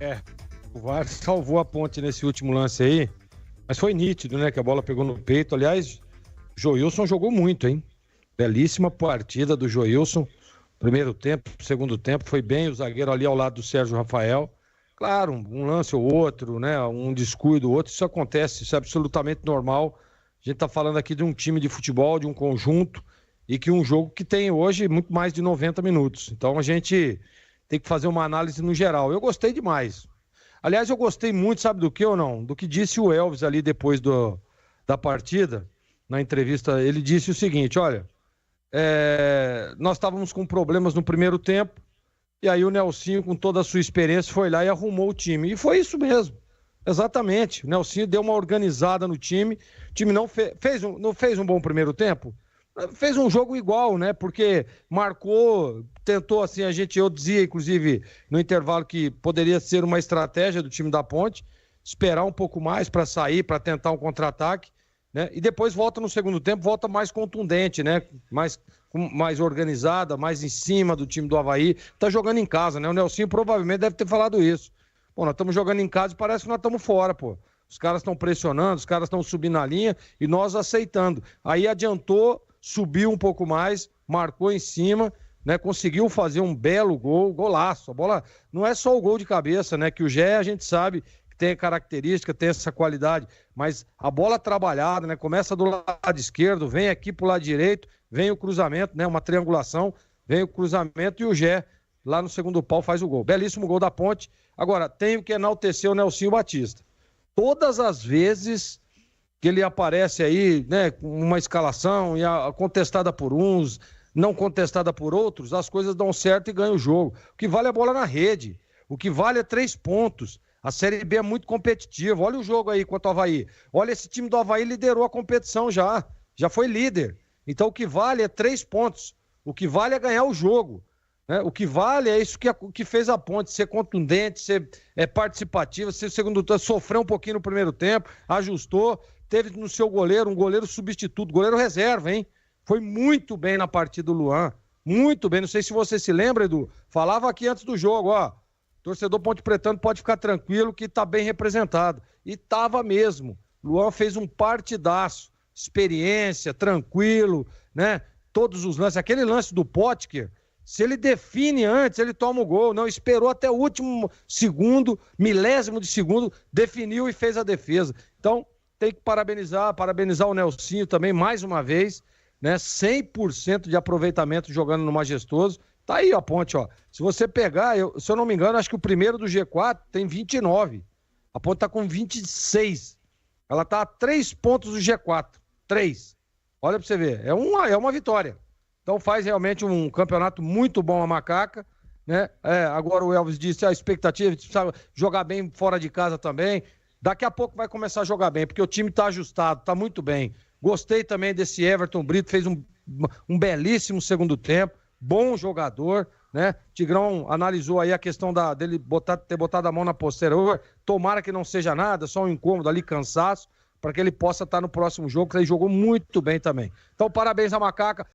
É, o VAR salvou a Ponte nesse último lance aí, mas foi nítido, né, que a bola pegou no peito. Aliás, Joilson jogou muito, hein? Belíssima partida do Joilson. Primeiro tempo, segundo tempo, foi bem o zagueiro ali ao lado do Sérgio Rafael. Claro, um lance ou outro, né? Um descuido ou outro, isso acontece, isso é absolutamente normal. A gente está falando aqui de um time de futebol, de um conjunto, e que um jogo que tem hoje muito mais de 90 minutos. Então a gente tem que fazer uma análise no geral. Eu gostei demais. Aliás, eu gostei muito, sabe do que ou não? Do que disse o Elvis ali depois da partida, na entrevista. Ele disse o seguinte: olha, nós estávamos com problemas no primeiro tempo, e aí o Nelsinho, com toda a sua experiência, foi lá e arrumou o time. E foi isso mesmo. Exatamente. O Nelsinho deu uma organizada no time. O time não fez um bom primeiro tempo. Fez um jogo igual, né? Porque marcou, tentou assim, eu dizia, inclusive, no intervalo que poderia ser uma estratégia do time da Ponte, esperar um pouco mais para sair, para tentar um contra-ataque, né? E depois volta no segundo tempo, volta mais contundente, né? Mais organizada, mais em cima do time do Avaí. Tá jogando em casa, né? O Nelsinho provavelmente deve ter falado isso. Pô, nós estamos jogando em casa e parece que nós estamos fora, pô. Os caras estão pressionando, os caras estão subindo na linha e nós aceitando. Aí adiantou, subiu um pouco mais, marcou em cima, né? Conseguiu fazer um belo gol, golaço. A bola não é só o gol de cabeça, né? Que o Gé, a gente sabe que tem característica, tem essa qualidade, mas a bola trabalhada, né? Começa do lado esquerdo, vem aqui pro lado direito, vem o cruzamento, né? Uma triangulação, vem o cruzamento e o Gé, lá no segundo pau, faz o gol. Belíssimo gol da Ponte. Agora, tenho que enaltecer o Nelsinho Batista. Todas as vezes que ele aparece aí, né, com uma escalação contestada por uns, não contestada por outros, as coisas dão certo e ganha o jogo. O que vale é a bola na rede. O que vale é 3 pontos. A Série B é muito competitiva. Olha o jogo aí quanto ao Avaí. Olha, esse time do Avaí liderou a competição já foi líder. Então o que vale é 3 pontos. O que vale é ganhar o jogo. Né? O que vale é isso que fez a Ponte, ser contundente, ser participativa, ser segundo tempo, sofreu um pouquinho no primeiro tempo, ajustou, teve no seu goleiro um goleiro substituto, goleiro reserva, hein? Foi muito bem na partida do Luan, muito bem. Não sei se você se lembra, Edu, falava aqui antes do jogo, ó, torcedor Ponte Pretano pode ficar tranquilo que tá bem representado. E tava mesmo. Luan fez um partidaço, experiência, tranquilo, né? Todos os lances, aquele lance do Potker, se ele define antes, ele toma o gol. Não, esperou até o último segundo, milésimo de segundo, definiu e fez a defesa. Então, tem que parabenizar o Nelsinho também, mais uma vez, né? 100% de aproveitamento jogando no Majestoso. Tá aí a Ponte, ó. Se você pegar, se eu não me engano, acho que o primeiro do G4 tem 29. A Ponte tá com 26. Ela tá a 3 pontos do G4. 3. Olha pra você ver. É uma vitória. Então faz realmente um campeonato muito bom a Macaca, né? Agora o Elvis disse a expectativa, precisa jogar bem fora de casa também. Daqui a pouco vai começar a jogar bem, porque o time tá ajustado, tá muito bem. Gostei também desse Everton Brito, fez um belíssimo segundo tempo, bom jogador, né? Tigrão analisou aí a questão dele ter botado a mão na posterior. Tomara que não seja nada, só um incômodo ali, cansaço, para que ele possa estar no próximo jogo, que ele jogou muito bem também. Então, parabéns à Macaca.